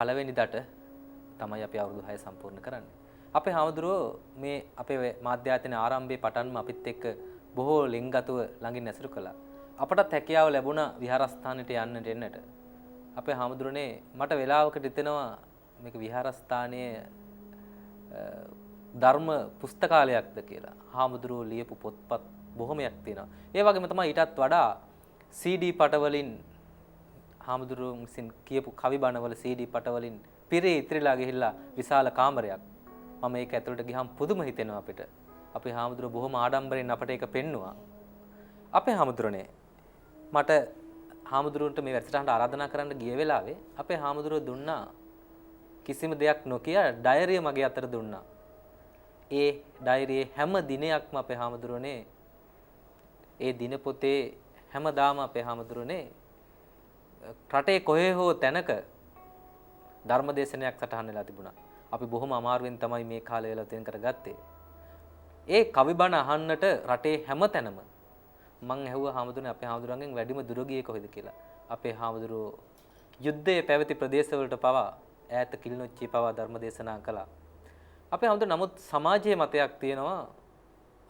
පළවෙනි දට තමයි අපි අවුරුදු 6 සම්පූර්ණ කරන්නේ. අපේ හාමුදුරුවෝ මේ අපේ මාධ්‍යායතන ආරම්භයේ පටන්ම අපිත් එක්ක බොහෝ ලිංගගතව ළඟින් ඇසුරු කළා. අපටත් හැකියාව ලැබුණා විහාරස්ථානෙට යන්නට එන්නට. අපේ හාමුදුරනේ මට වෙලාවකට හිතෙනවා මේක විහාරස්ථානයේ ධර්ම පුස්තකාලයක්ද කියලා. හාමුදුරුවෝ ලියපු පොත්පත් බොහොමයක් තියෙනවා. ඒ වගේම තමයි ඊටත් වඩා CD පටවලින් හාමුදුරුවෝ විසින් කියපු කවි බණවල CD පටවලින් පිරී ඉතිරිලා ගිහිල්ලා විශාල කාමරයක්. මම ඒක ඇතුළට ගියහම පුදුම හිතෙනවා අපිට. අපේ හාමුදුරුවෝ බොහොම ආඩම්බරෙන් අපට ඒක පෙන්නුවා. අපේ හාමුදුරනේ මට හාමුදුරුවන්ට මේ වැඩසටහනට ආරාධනා කරන්න ගිය වෙලාවේ අපේ හාමුදුරුවෝ දුන්නා කිසිම දෙයක් නොකිය ඩයරිය මගේ අතට දුන්නා. ඒ ඩයරියේ හැම දිනයක්ම අපේ හාමුදුරුවනේ ඒ දිනපොතේ හැමදාම අපේ හාමුදුරුවනේ රටේ කොහේ හෝ තැනක ධර්මදේශනයක් සටහන් වෙලා තිබුණා. අපි බොහොම අමාරුවෙන් තමයි මේ කාලය වෙලා තෙන් කරගත්තේ. ඒ කවි බණ අහන්නට රටේ හැම තැනම මං ඇහුවා හාමුදුරනේ අපේ හාමුදුරන්ගෙන් වැඩිම දුර ගියේ කොහෙද කියලා. අපේ හාමුදුරුවෝ යුද්ධයේ පැවති ප්‍රදේශවලට පවා ඈත කිලිනොච්චියේ පවා ධර්මදේශනා කළා. අපේ හාමුදුරුවෝ නමුත් සමාජයේ මතයක් තියෙනවා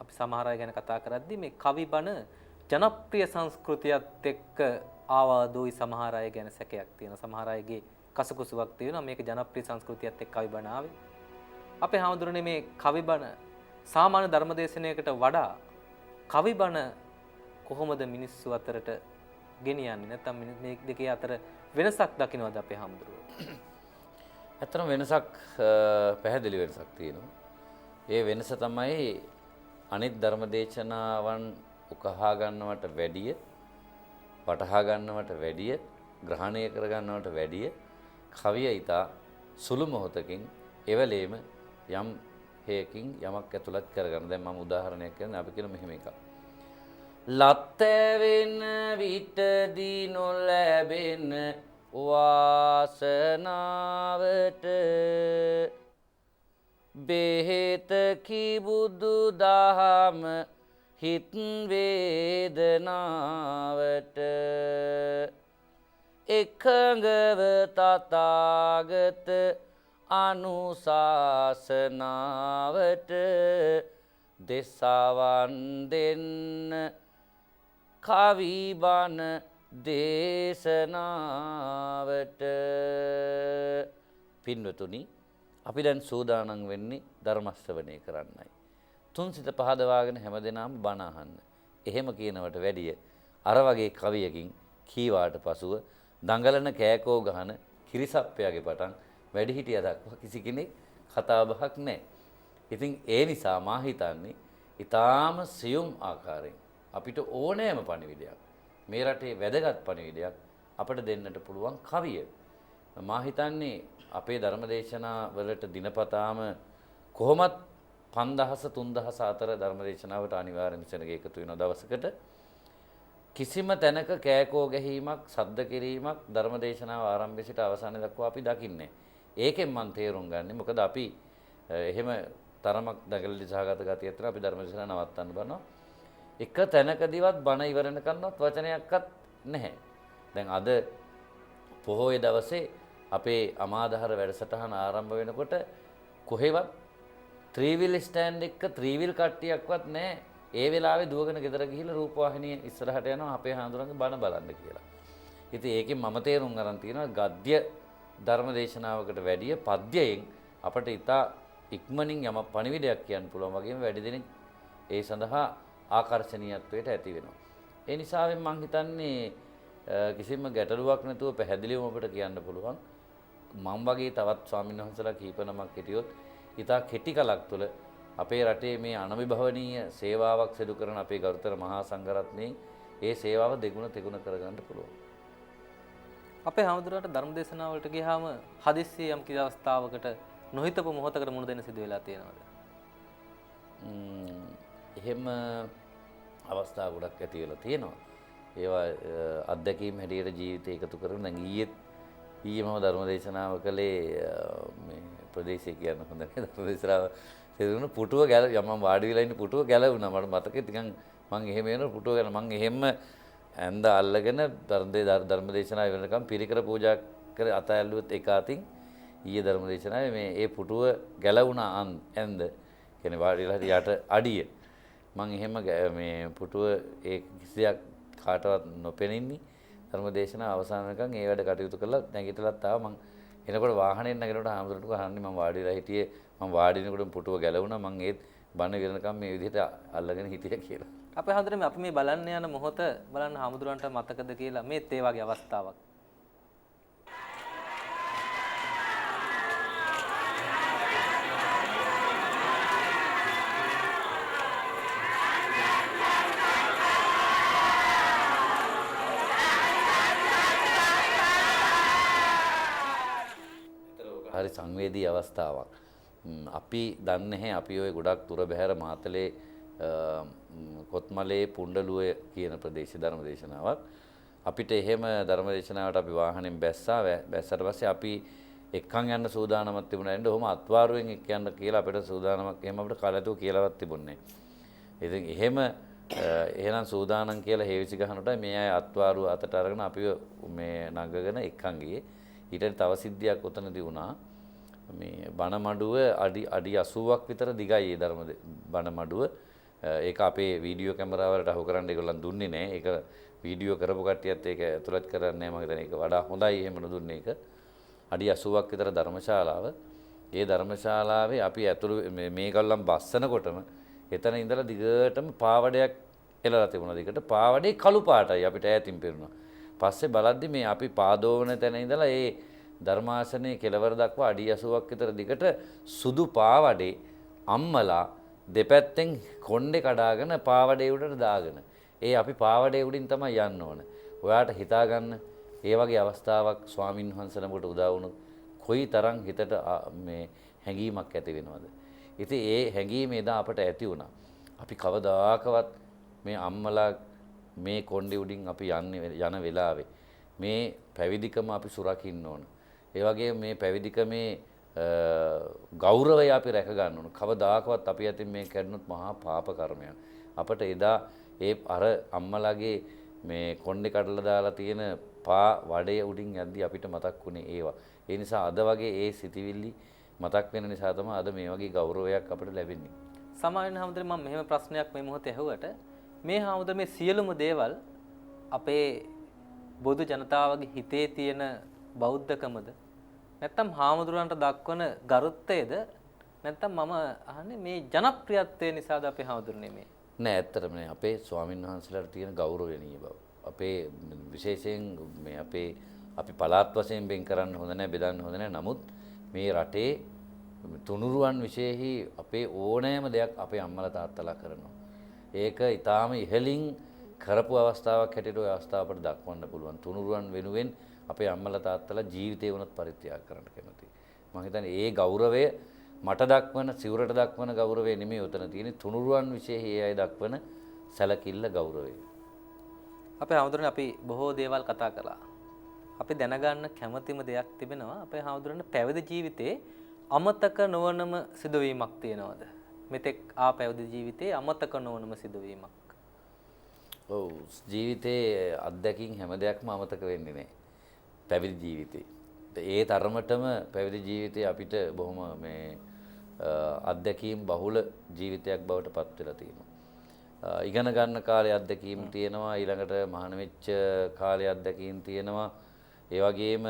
අපි සමහර අය ගැන කතා කරද්දී මේ කවි බණ ජනප්‍රිය සංස්කෘතියත් එක්ක ආවාදෝයි සමහර අය ගැන සැකයක් තියෙනවා. සමහර අයගේ කසකුසුවක් තියෙනවා මේක ජනප්‍රිය සංස්කෘතියත් එක්ක කවි බණ ආවේ. අපේ හාමුදුරනේ මේ කවි බණ සාමාන්‍ය ධර්මදේශනයකට වඩා කවි බණ කොහොමද මිනිස්සු අතරට ගෙනියන්නේ? නැත්නම් මේ දෙකේ අතර වෙනසක් දකින්නවද අපේ හාමුදුරුවෝ? ඇත්තටම වෙනසක් පැහැදිලි වෙනසක් තියෙනවා. ඒ වෙනස තමයි අනිත් ධර්මදේශනාවන් උකහා ගන්නවට වැඩිය වටහා ගන්නවට වැඩිය ග්‍රහණය කර ගන්නවට වැඩිය කවිය ඊතා සුළු මොහොතකින් එවලේම යම් හේකින් යමක් ඇතුළත් කරගන්න. දැන් මම උදාහරණයක් කියන්නේ අපි කියන මෙහෙම එකක්. ලත්තැවෙන විටදී නොලැබෙන වාසනාවට බෙහෙත කිබුදු දහම හිත් වේදනාවට එකඟව තථාගත අනුශාසනාවට දෙසවන් දෙන්න කවි බණ දේශනාවට. පින්වතුනි අපි දැන් සූදානම් වෙන්නේ ධර්ම ශ්‍රවණය කරන්නයි. තුන් සිත පහදවාගෙන හැමදෙනාම බණ අහන්න. එහෙම කියනවට වැඩිය අර වගේ කවියකින් කීවාට පසුව දඟලන කෑකෝ ගහන කිරිසප්පයාගේ පටන් වැඩිහිටිය දක්වා කිසි කෙනෙක් කතා බහක් නැහැ. ඉතින් ඒ නිසා මා හිතන්නේ ඊටාම සියුම් ආකාරයෙන් අපිට ඕනෑම පණිවිඩයක් මේ රටේ වැදගත් පණිවිඩයක් අපිට දෙන්නට පුළුවන් කවිය. මා හිතන්නේ අපේ ධර්මදේශනා වලට දිනපතාම කොහොමත් 5000 3000 අතර ධර්මදේශනාවට අනිවාර්යෙන් සෙනග එකතු වෙන දවසකට කිසිම තැනක කෑකෝ ගැහිීමක් සද්ද කිරීමක් ධර්මදේශනාව ආරම්භය සිට අවසානය දක්වා අපි දකින්නේ. ඒකෙන් මම තේරුම් ගන්නේ මොකද අපි එහෙම තරමක් දඟලලි සහගත ගතියක් තියෙනවා. අපි ධර්මදේශනාව නවත්තන්න බලනවා. එක තැනකදීවත් බණ ඉවර වෙනකන්වත් වචනයක්වත් නැහැ. දැන් අද පොහොය දවසේ අපේ අමාදහර වැඩසටහන ආරම්භ වෙනකොට කොහෙවත් ත්‍රිවිල් ස්ටෑන්ඩ් එක ත්‍රිවිල් කට්ටියක්වත් නැහැ. ඒ වෙලාවේ දුවගෙන ගෙදර ගිහිල්ලා රූපවාහිනිය ඉස්සරහට යනවා අපේ හාමුදුරන්ගේ බණ බලන්න කියලා. ඉතින් ඒකෙන් මම තේරුම් ගන්න තියෙනවා ගද්‍ය ධර්මදේශනාවකට වැඩිය පද්‍යයෙන් අපට ඉතා ඉක්මනින් යම පණිවිඩයක් කියන්න පුළුවන් වගේම වැඩි දෙනෙක් ඒ සඳහා ආකර්ෂණීයත්වයට ඇති වෙනවා. ඒ නිසාවෙන් මම හිතන්නේ කිසිම ගැටලුවක් නැතුව පැහැදිලිවම අපිට කියන්න පුළුවන් මම වගේ තවත් ස්වාමීන් වහන්සේලා කීප නමක් හිටියොත් ඉතා කෙටි කලක් තුළ අපේ රටේ මේ අනවිභවනීය සේවාවක් සිදු කරන අපේ ගරුතර මහා සංඝරත්නයේ ඒ සේවාව දෙගුණ තෙගුණ කරගන්න පුළුවන්. අපේ හාමුදුරුවන්ට ධර්මදේශනා වලට ගියාම හදිස්සියේ යම් කිසි අවස්ථාවකට නොහිතපු මොහොතකට මුණ දෙන්න සිදු වෙලා තියෙනවද? එහෙම අවස්ථා ගොඩක් ඇති වෙලා තියෙනවා. ඒවා අත්දැකීම් හැටියට ජීවිතේ එකතු කරගෙන දැන් ඊයේ මම ධර්මදේශනාව කළේ මේ ප්‍රදේශය කියන්න හොඳ නැහැ. ධර්මදේශනාව සිදුවන පුටුව මම වාඩි වෙලා ඉන්න පුටුව ගැලවුණා. මට මතකයි ටිකක් මං එහෙම වෙන පුටුව ගැන මං එහෙම ඇඳ අල්ලගෙන ධර්මදේශනා ඉවරනකම් පිරිකර පූජා කර අත ඇල්ලුවත් එක අතින් ඊයේ ධර්ම දේශනාවේ මේ ඒ පුටුව ගැලවුණ ඇන්ද කියන්නේ වාඩිලා යට අඩිය මම එහෙම මේ පුටුව ඒ කිසියක් කාටවත් නොපෙනින්නේ ධර්ම දේශනාව අවසන් වෙනකන් ඒ වැඩ කටයුතු කරලා නැගිටලත් ආවා මම එනකොට වාහනයෙන් නැගිටිනකොට හාමුදුරුවෝ අහන්නේ මම වාඩිලා හිටියේ මම වාඩිනකොට පුටුව ගැලවුණා මම ඒත් බණ විරණකම් මේ විදිහට අල්ලගෙන හිටියා කියලා. අපේ හඳුරන්නේ අපි මේ බලන්න යන මොහොත බලන්න හාමුදුරන්ට මතකද කියලා මේත් ඒ වගේ අවස්ථාවක්. හරි සංවේදී අවස්ථාවක්. අපි දන්නේ නැහැ අපි ওই ගොඩක් දුර බැහැර මාතලේ කොත්මලේ පුණ්ඩලුවේ කියන ප්‍රදේශ ධර්ම දේශනාවක්. අපිට එහෙම ධර්ම දේශනාවට අපි වාහනෙන් බැස්සා. බැස්සට පස්සේ අපි එක්කන් යන්න සූදානමක් තිබුණා. එන්න ඔහොම අත්වාරුවෙන් එක්ක යන්න කියලා අපිට සූදානමක් එහෙම අපිට කලතුව කියලාවත් තිබුණේ නැහැ. ඉතින් එහෙනම් සූදානම් කියලා හේවිසි ගහනකොට මේ අය අත්වාරුව අතට අරගෙන අපි මේ නගගෙන එක්කන් ගියේ. ඊට තව සිද්ධියක් උතනදී වුණා. මේ බණ මඩුව අඩි 80ක් විතර දිගයි ඒ ධර්ම බණ මඩුව. ඒක අපේ වීඩියෝ කැමරාවලට අහු කරන්න ඒගොල්ලන් දුන්නේ නැහැ. ඒක වීඩියෝ කරපු කට්ටියත් ඒක ඇතුළත් කරන්නේ නැහැ. මම හිතන්නේ ඒක වඩා හොඳයි එහෙම නුදුන්නේ ඒක. අඩි 80ක් විතර ධර්මශාලාව. ඒ ධර්මශාලාවේ අපි ඇතුළු මේගොල්ලන් බස්සනකොටම එතන ඉඳලා දිගටම පාවඩයක් එලලා තිබුණා. දිගට පාවඩේ කළු පාටයි අපිට ඈතින් පේනවා. පස්සේ බලද්දි මේ අපි පාදෝවන තැන ඉඳලා ඒ ධර්මාසනයේ කෙළවර දක්වා අඩි 80ක් විතර දිගට සුදු පාවඩේ අම්මලා දෙපැත්තෙන් කොණ්ඩේ කඩාගෙන පාවඩේ උඩට දාගෙන ඒ අපි පාවඩේ උඩින් තමයි යන්න ඕන. ඔයාට හිතා ගන්න ඒ වගේ අවස්ථාවක් ස්වාමින් වහන්සේලමකට උදා වුණොත් කොයි තරම් හිතට මේ හැඟීමක් ඇති වෙනවද? ඉතින් ඒ හැඟීම එදා අපට ඇති වුණා. අපි කවදාකවත් මේ අම්මලා මේ කොණ්ඩේ උඩින් අපි යන වෙලාවේ මේ පැවිදිකම අපි සුරකින්න ඕන. ඒ වගේම මේ පැවිදිකමේ ගෞරවය අපි රැක ගන්න ඕන. කවදාකවත් අපි අතින් මේ කැඩුණොත් මහා පාප කර්මයක්. අපට එදා ඒ අර අම්මලාගේ මේ කොණ්ඩේ කඩලා දාලා තියෙන පා වඩේ උඩින් යද්දි අපිට මතක් වුණේ ඒවා. ඒ නිසා අද වගේ ඒ සිතිවිලි මතක් වෙන නිසා තමයි අද මේ වගේ ගෞරවයක් අපිට ලැබෙන්නේ. සමාවෙන් හැමදෙරේ මම මෙහෙම ප්‍රශ්නයක් මේ මොහොතේ ඇහුවට මේ හැමදෙර මේ සියලුම දේවල් අපේ බොදු ජනතාවගේ හිතේ තියෙන බෞද්ධකමද නැත්නම් හාමුදුරන්ට දක්වන ගරුත්වයද නැත්නම් මම අහන්නේ මේ ජනප්‍රියත්වය නිසාද අපේ හාමුදුරනේ මේ නෑ ඇත්තටම නේ අපේ ස්වාමීන් වහන්සේලාට තියෙන ගෞරවණීය බව අපේ විශේෂයෙන් මේ අපි පළාත් වශයෙන් බෙන් කරන්න හොඳ නැහැ බෙදන්න හොඳ නැහැ නමුත් මේ රටේ තුනුරුවන් විශේෂයි අපේ ඕනෑම දෙයක් අපේ අම්මලා තාත්තලා කරනවා ඒක ඊටාම ඉහළින් කරපු අවස්ථාවක් හැටියට ওই අවස්ථාව අපට දක්වන්න පුළුවන්. තුනුරුවන් වෙනුවෙන් අපේ අම්මලා තාත්තලා ජීවිතේ වුණත් පරිත්‍යාග කරන්න කැමතියි. මම හිතන්නේ ඒ ගෞරවය මට දක්වන සිවුරට දක්වන ගෞරවය නෙමෙයි උතන තියෙන්නේ තුනුරුවන් විශේෂයි ඒ අය දක්වන සැලකිල්ල ගෞරවය. අපේ හාමුදුරනේ අපි බොහෝ දේවල් කතා කළා. අපි දැනගන්න කැමතිම දෙයක් තිබෙනවා අපේ හාමුදුරනේ පැවිදි ජීවිතේ අමතක නොවනම සිදුවීමක් තියෙනවද? මෙතෙක් පැවිදි ජීවිතේ අමතක නොවනම සිදුවීමක්. ඔව් ජීවිතේ අත්දැකීම් හැම දෙයක්ම අමතක වෙන්නේ නැහැ. පැවිදි ජීවිතේ. ඒ තරමටම පැවිදි ජීවිතේ අපිට බොහොම මේ අත්දැකීම් බහුල ජීවිතයක් බවට පත් වෙලා තියෙනවා. ඉගෙන ගන්න කාලේ අත්දැකීම් තියෙනවා ඊළඟට මහාන වෙච්ච කාලේ අත්දැකීම් තියෙනවා. ඒ වගේම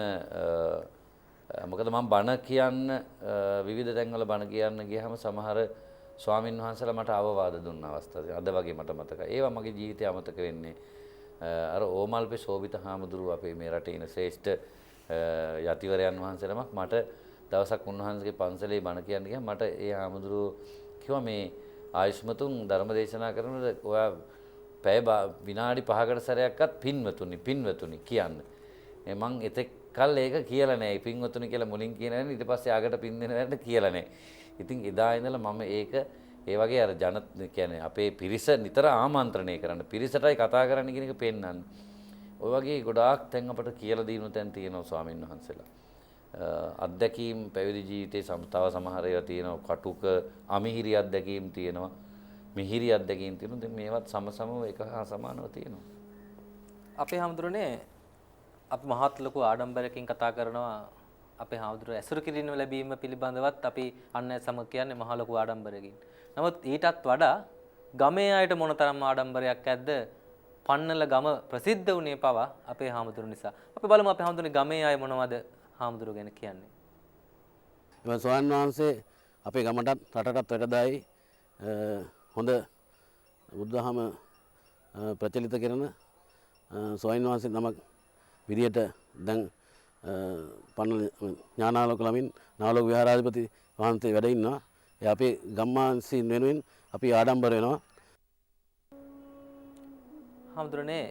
මොකද මම බණ කියන්න විවිධ තැන්වල බණ කියන්න ගියාම සමහර ස්වාමින් වහන්සේලා මට අවවාද දුන්න අවස්ථා අද වගේ මට මතකයි. ඒවා මගේ ජීවිතේ අමතක වෙන්නේ. අර ඕමල්පේ සෝබිත හාමුදුරුව අපේ මේ රටේ ඉන්න ශ්‍රේෂ්ඨ යතිවරයන් වහන්සේලමක් මට දවසක් උන්වහන්සේගේ පන්සලේ බණ කියන්න ගියාම මට ඒ හාමුදුරුව කිව්වා මේ ආයුෂ්මතුන් ධර්ම දේශනා කරනකොට ඔයා පැය විනාඩි 5කට සැරයක්වත් පින්වතුනි කියන්න. මං එතෙක් කල් ඒක කියලා නැහැ. පින්වතුනි කියලා මුලින් කියන නේද ඊට පස්සේ ආගට පින් දෙන වැඩ කියලා නැහැ. ඉතින් එදා ඉඳලා මම ඒක ඒ වගේ අර කියන්නේ අපේ පිරිස නිතර ආමන්ත්‍රණය කරන්න පිරිසටයි කතා කරන්න කියන එක පෙන්වන්න. ඔය වගේ ගොඩාක් තැන් අපට කියලා දීනු තැන් තියෙනවා ස්වාමීන් වහන්සේලා. අත්දැකීම් පැවිදි ජීවිතේ තව සමහර ඒවා තියෙනවා කටුක අමිහිරි අත්දැකීම් තියෙනවා. මිහිරි අත්දැකීම් තියෙනවා. දැන් මේවත් සමසමව එක හා සමානව තියෙනවා. අපේ හැමදෙරනේ අපි මහත් ලොකු ආඩම්බරකින් කතා කරනවා අපේ හාමුදුරුවෝ ඇසුරු කිරීම ලැබීම පිළිබඳවත් අපි අන්න සම කියන්නේ මහ ලොකු ආඩම්බරයකින්. නමුත් ඊටත් වඩා ගමේ අයට මොනතරම් ආඩම්බරයක් ඇද්ද? පන්නල ගම ප්‍රසිද්ධ වුණේ පවා අපේ හාමුදුරුවෝ නිසා. අපි බලමු අපේ හාමුදුරනේ ගමේ අය මොනවද හාමුදුරුවෝ ගැන කියන්නේ. එම ස්වාමීන් වහන්සේ අපේ ගමටත් රටටත් වැඩදායි හොඳ බුද්ධහම ප්‍රචලිත කරන ස්වාමීන් වහන්සේ නමක් විදියට දැන් පන්නල ඥානාලෝක ළමින් නාලෝක විහාරාධිපති වහන්සේ වැඩ ඉන්නවා. ඒ අපේ ගම්මාන්සීන් වෙනුවෙන් අපි ආඩම්බර වෙනවා. හාමුදුරනේ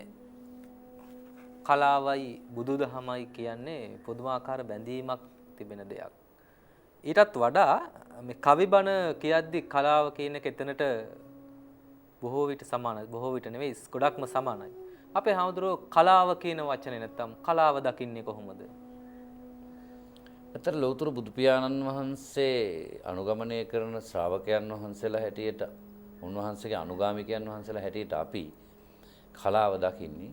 කලාවයි බුදුදහමයි කියන්නේ පුදුමාකාර බැඳීමක් තිබෙන දෙයක්. ඊටත් වඩා මේ කවිබණ කියද්දි කලාව කියන එක එතනට බොහෝ විට සමානයි. බොහෝ විට නෙවෙයි ගොඩක්ම සමානයි. අපේ හාමුදුරුවෝ කලාව කියන වචනේ නැත්තම් කලාව දකින්නේ කොහොමද? අතර ලෞතර බුදු පියාණන් වහන්සේ අනුගමනය කරන ශ්‍රාවකයන් වහන්සේලා හැටියට උන්වහන්සේගේ අනුගාමිකයන් වහන්සේලා හැටියට අපි කලාව දකින්නේ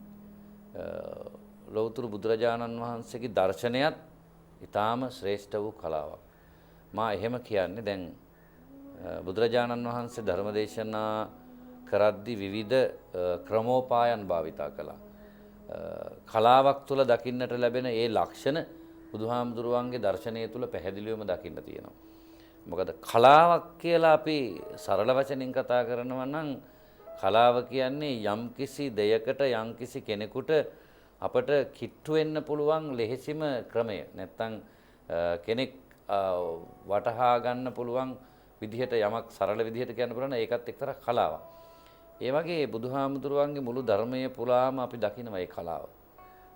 ලෞතර බුදුරජාණන් වහන්සේගේ දර්ශනයත් ඊටාම ශ්‍රේෂ්ඨ වූ කලාවක්. මා එහෙම කියන්නේ දැන් බුදුරජාණන් වහන්සේ ධර්මදේශනා කරද්දී විවිධ ක්‍රමෝපායන් භාවිතා කළා. කලාවක් තුළ දකින්නට ලැබෙන ඒ ලක්ෂණ බුදුහාමුදුරුවන්ගේ දර්ශනය තුළ පැහැදිලිවම දකින්න තියෙනවා. මොකද කලාවක් කියලා අපි සරල වචනින් කතා කරනවා නම් කලාව කියන්නේ යම්කිසි දෙයකට යම්කිසි කෙනෙකුට අපට කිට්ටු වෙන්න පුළුවන් ලෙහෙසිම ක්‍රමය. නැත්තම් කෙනෙක් වටහා ගන්න පුළුවන් විදිහට යමක් සරල විදිහට කියන්න පුළුවන් ඒකත් එක්තරා කලාවක්. ඒ වගේ බුදුහාමුදුරුවන්ගේ මුළු ධර්මයේ පුරාම අපි දකිනවා මේ කලාව.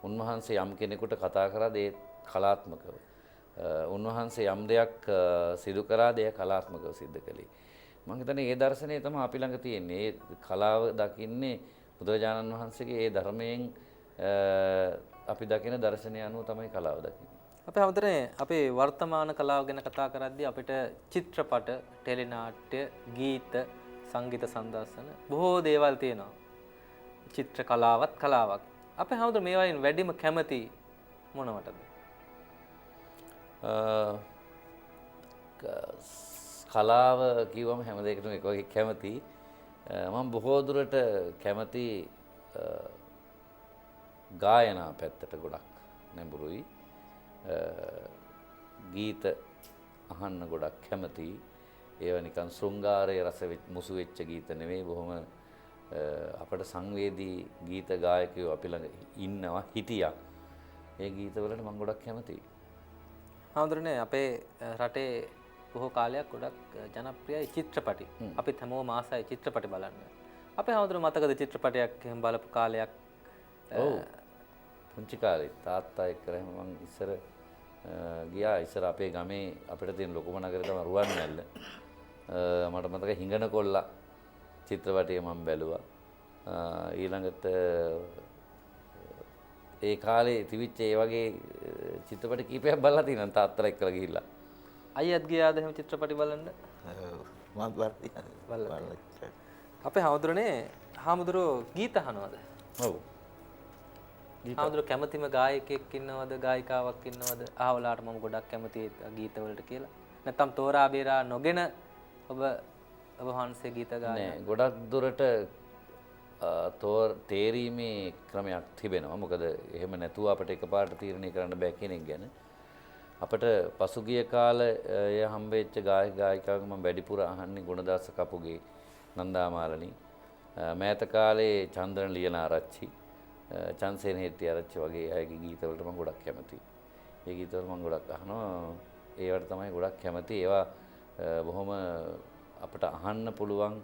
උන්වහන්සේ යම් කෙනෙකුට කතා කරාද ඒ කලාත්මකව. උන්වහන්සේ යම් දෙයක් සිදු කරාද ඒ කලාත්මකව සිද්ධ කළේ. මම හිතන්නේ ඒ දර්ශනය තමයි අපි ළඟ තියෙන්නේ. ඒ කලාව දකින්නේ බුදුරජාණන් වහන්සේගේ ඒ ධර්මයෙන් අපි දකින දර්ශනය අනුව තමයි කලාව දකින්නේ. අපේ හැමදෙරේ අපේ වර්තමාන කලාව ගැන කතා කරද්දී අපිට චිත්‍රපට, ටෙලිනාට්‍ය, ගීත, සංගීත සම්දර්ශන බොහෝ දේවල් තියෙනවා. චිත්‍ර කලාවත් කලාවක්. අපේ හැමදෙරේ මේ වයින් වැඩිම කැමති මොනවටද? කලාව කිව්වම හැම දෙයකටම එක වගේ කැමති. මම බොහෝ දුරට කැමති ගායනා පැත්තට ගොඩක් නැඹුරුයි. ගීත අහන්න ගොඩක් කැමතියි. ඒවා නිකන් ශෘංගාරයේ රස මුසු වෙච්ච ගීත නෙවෙයි බොහොම අපට සංවේදී ගීත ගායකයෝ අපි ළඟ ඉන්නවා හිටියා. ඒ ගීතවලට මම ගොඩක් කැමතියි. හාමුදුරනේ අපේ රටේ බොහෝ කාලයක් ගොඩක් ජනප්‍රියයි චිත්‍රපටි. අපිත් හැමෝම ආසයි චිත්‍රපටි බලන්න. අපේ හාමුදුරුවෝ මතකද චිත්‍රපටයක් එහෙම බලපු කාලයක්? ඔව්. පුංචි කාලේ තාත්තා එක්ක මම ඉස්සර ගියා. ඉස්සර අපේ ගමේ අපිට තියෙන ලොකුම නගරය තමයි රුවන්වැල්ල. මට මතකයි හිඟන කොල්ලා චිත්‍රපටය මම බැලුවා. ඊළඟට ඒ කාලේ තිබිච්ච ඒ වගේ චිත්‍රපට කීපයක් බලලා තියෙනවා තාත්තලා එක්කලා ගිහිල්ලා. අයියත් ගියාද එහෙම චිත්‍රපටි බලන්න? මත් බලලා. අපේ හාමුදුරුවෝ ගීත අහනවද? ඔව්. හාමුදුරුවෝ කැමතිම ගායකයෙක් ඉන්නවද ගායිකාවක් ඉන්නවද? අහවලාට මම ගොඩක් කැමතියි ගීත වලට කියලා. නැත්තම් තෝරා බේරා නොගෙන ඔබ වහන්සේ ගීත ගායනා? නෑ ගොඩක් දුරට තේරීමේ ක්‍රමයක් තිබෙනවා. මොකද එහෙම නැතුව අපිට එකපාරට තීරණය කරන්න බෑ කෙනෙක් ගැන. අපිට පසුගිය කාලේ හම්බෙච්ච ගායක ගායිකාවක මම වැඩිපුර අහන්නේ ගුණදාස කපුගේ, නන්දාමාලනී. මෑත කාලේ චන්ද්‍රන් ලියනාරච්චි, චන්සේන හෙට්ටිආරච්චි වගේ අයගේ ගීතවලට මම ගොඩක් කැමතියි. ඒ ගීතවල මම ගොඩක් අහනවා. ඒවට තමයි ගොඩක් කැමති. ඒවා බොහොම අපිට අහන්න පුළුවන්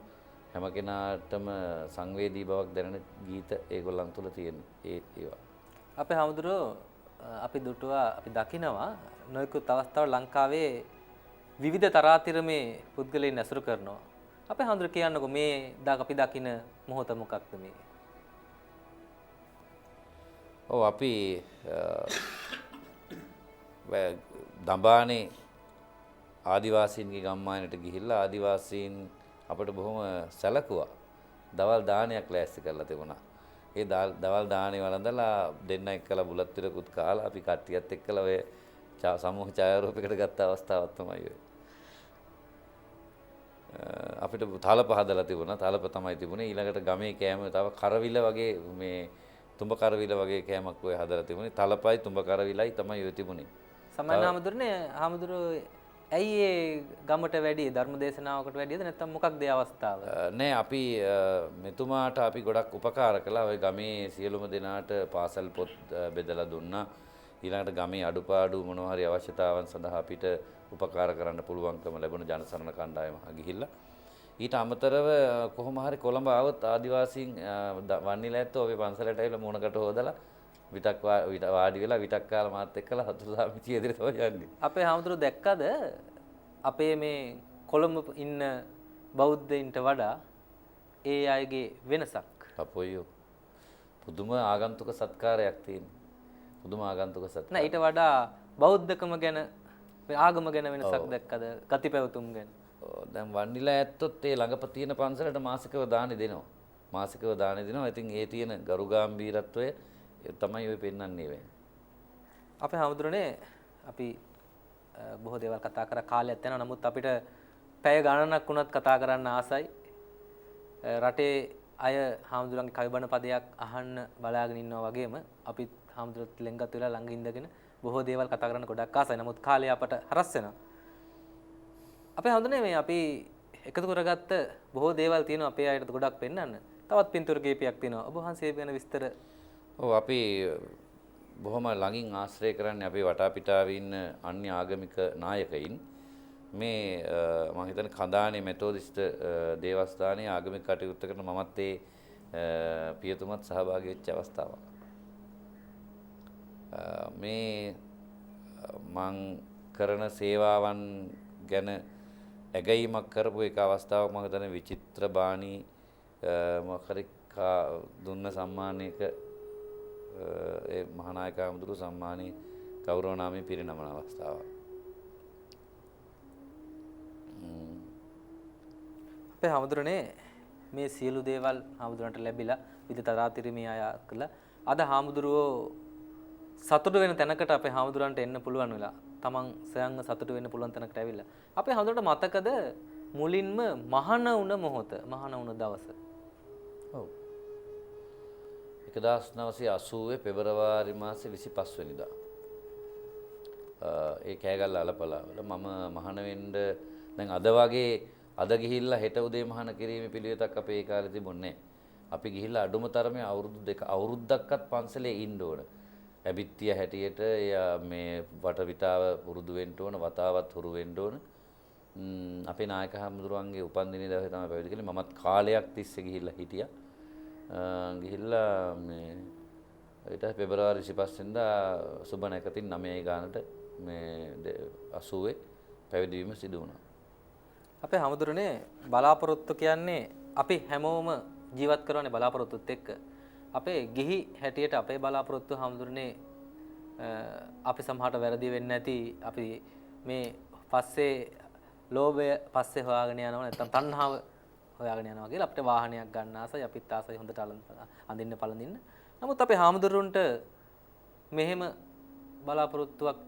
හැම කෙනාටම සංවේදී බවක් දැනෙන ගීත ඒගොල්ලන් තුල තියෙන ඒවා. අපේ හාමුදුරුවෝ අපි දුටුවා අපි දකිනවා නොයෙකුත් අවස්ථාවල ලංකාවේ විවිධ තරාතිරමේ පුද්ගලයන් ඇසුරු කරනවා. අපේ හාමුදුරුවෝ කියන්නකෝ මේ අපි දකින මොහොත මොකක්ද මේ? ඔව් අපි දඹානේ ආදිවාසීන්ගේ ගම්මානයට ගිහිල්ලා ආදිවාසීන් අපිට බොහොම සැලකුවා. දවල් දානයක් ලෑස්ති කරලා තිබුණා. ඒ දවල් දානේ වළඳලා දෙන්න එක්කලා බුලත් ටිකකුත් කාලා අපි කට්ටියත් එක්කලා ඔය සමූහ ඡායාරූපයකට ගත්ත අවස්ථාවක් තමයි ඔය. අපිට තලප හදලා තිබුණා. තලප තමයි තිබුණේ. ඊළඟට ගමේ කෑම තව කරවිල වගේ මේ තුඹ කරවිල වගේ කෑමක් ඔය හදලා තිබුණේ. තලපයි තුඹ කරවිලයි තමයි ඔය තිබුණේ. සමහර හාමුදුරුවෝ ඇයි ඒ ගමට වැඩි ධර්මදේශනාවකට වැඩියද නැත්නම් මොකක්ද ඒ අවස්ථාව? නෑ අපි මෙතුමාට අපි ගොඩක් උපකාර කළා. ඔය ගමේ සියලුම දෙනාට පාසල් පොත් බෙදලා දුන්නා. ඊළඟට ගමේ අඩුපාඩු මොනවා හරි අවශ්‍යතාවන් සඳහා අපිට උපකාර කරන්න පුළුවන්කම ලැබුණ ජනසරණ කණ්ඩායම ගිහිල්ලා. ඊට අමතරව කොහොම හරි කොළඹ ආවොත් ආදිවාසීන් වන්නිලා ඇත්තෝ අපේ පන්සලට ඇවිල්ලා මුණකට හොදලා විතක් වාඩි වෙලා විතක් කාලා මාත් එක්කලා හතුරුසාමිතිය එදිරි තමයි යන්නේ. අපේ හාමුදුරුවෝ දැක්කද අපේ මේ කොළඹ ඉන්න බෞද්ධයින්ට වඩා ඒ අයගේ වෙනසක්? අපොයියෝ පුදුම ආගන්තුක සත්කාරයක් තියෙනවා. පුදුම ආගන්තුක සත්කාර. නෑ ඊට වඩා බෞද්ධකම ගැන ආගම ගැන වෙනසක් දැක්කද? ගතිපැවතුම් ගැන? දැන් වන්නිලා ඇත්තොත් ඒ ළඟප තියෙන පන්සලට මාසිකව දානි දෙනවා. මාසිකව දානි දෙනවා. ඉතින් ඒ තියෙන ගරුගාම්භීරත්වය තමයි ඔය පෙන්වන්නේ වෙන්නේ. අපේ හාමුදුරනේ අපි බොහෝ දේවල් කතා කරලා කාලයක් යනවා. නමුත් අපිට පැය ගණනක් වුණත් කතා කරන්න ආසයි. රටේ අය හාමුදුරන්ගේ කවිබණ පදයක් අහන්න බලාගෙන ඉන්නවා වගේම අපි හාමුදුරුවොත් ලෙන්ගත් වෙලා ළඟ ඉඳගෙන බොහෝ දේවල් කතා කරන්න ගොඩක් ආසයි. නමුත් කාලය අපට හරස් වෙනවා. අපේ හාමුදුරනේ මේ අපි එකතු කරගත්ත බොහෝ දේවල් තියෙනවා අපේ අයට ගොඩක් පෙන්වන්න. තවත් පින්තූර කීපයක් තියෙනවා. ඔබ වහන්සේ ගැන විස්තර. ඔව් අපි බොහොම ළඟින් ආශ්‍රය කරන්නේ අපේ වටාපිටාවේ ඉන්න අන්‍ය ආගමික නායකයින්. මේ මම හිතන්නේ කඳානේ මෙතෝදිස්ට දේවස්ථානයේ ආගමික කටයුත්ත කරන මමත් ඒ පියතුමත් සහභාගී වෙච්ච අවස්ථාවක්. මේ මං කරන සේවාවන් ගැන ඇගීමක් කරපු එක අවස්ථාවක් මම හිතන්නේ විචිත්‍ර බාණී මොකරි දුන්න සම්මානයක ඒ මහානායක හාමුදුරුවෝ සම්මානයේ ගෞරව නාමයෙන් පිරිනමන අවස්ථාවක්. අපේ හාමුදුරනේ මේ සියලු දේවල් හාමුදුරන්ට ලැබිලා විදතරාතිරමේ අය කළා. අද හාමුදුරුවෝ සතුට වෙන තැනකට අපේ හාමුදුරන්ට එන්න පුළුවන් වෙලා. තමන් සයන්ව සතුට වෙන්න පුළුවන් තැනකට ඇවිල්ලා. අපේ හාමුදුරන්ට මතකද මුලින්ම මහාන වුණ මොහොත, මහාන වුණ දවස? ඔව්. 1980 පෙබරවාරි මාසේ 25 වෙනිදා. ඒ කෑගල්ල අලපලාවල මම මහාන වෙන්න දැන් අද වගේ අද ගිහිල්ලා හෙට උදේ මහාන කිරීමේ පිළිවෙතක් අපේ ඒ කාලේ තිබුණේ නැහැ. අපි ගිහිල්ලා අඩුම තරමේ අවුරුද්දක්වත් පන්සලේ ඉන්න ඕන. ඇබිත්තිය හැටියට මේ වටවිතාව පුරුදු වෙන්න ඕන, වතාවත් හුරු වෙන්න ඕන. අපේ නායක හාමුදුරුවන්ගේ උපන්දිනේ දවසේ තමයි පැවිදි කළේ. මමත් කාලයක් තිස්සේ ගිහිල්ලා හිටියා. ගිහිල්ලා මේ ඊට පෙබරවාරි 25 වෙනිදා සුබ නැකතින් 9යි ගානට මේ 80 පැවිදි වීම සිදු වුණා. අපේ හාමුදුරනේ බලාපොරොත්තු කියන්නේ අපි හැමෝම ජීවත් කරන්නේ බලාපොරොත්තුත් එක්ක. අපේ ගිහි හැටියට අපේ බලාපොරොත්තු හාමුදුරනේ අපි සමහරට වැරදි වෙන්නේ නැති අපි මේ පස්සේ ලෝභය පස්සේ හොයාගෙන යනවා නැත්නම් තණ්හාව හොයාගෙන යනවා කියලා අපිට වාහනයක් ගන්න ආසයි අපිත් ආසයි හොඳට අඳින්න පළඳින්න. නමුත් අපේ හාමුදුරුවන්ට මෙහෙම බලාපොරොත්තුවක්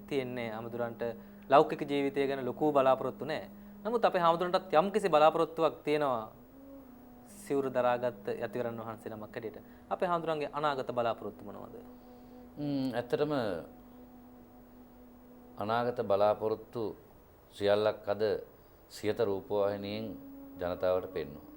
තියෙන්නේ හාමුදුරන්ට ලෞකික ජීවිතය ගැන ලොකු බලාපොරොත්තු නැහැ. නමුත් අපේ හාමුදුරන්ටත් යම්කිසි බලාපොරොත්තුවක් තියෙනවා සිවුරු දරාගත් යතිවරන් වහන්සේ නමක් හැටියට. අපේ හාමුදුරන්ගේ අනාගත බලාපොරොත්තු මොනවද? ඇත්තටම අනාගත බලාපොරොත්තු සියල්ලක් අද සියත රූපවාහිනියෙන් ජනතාවට පෙන්වනවා.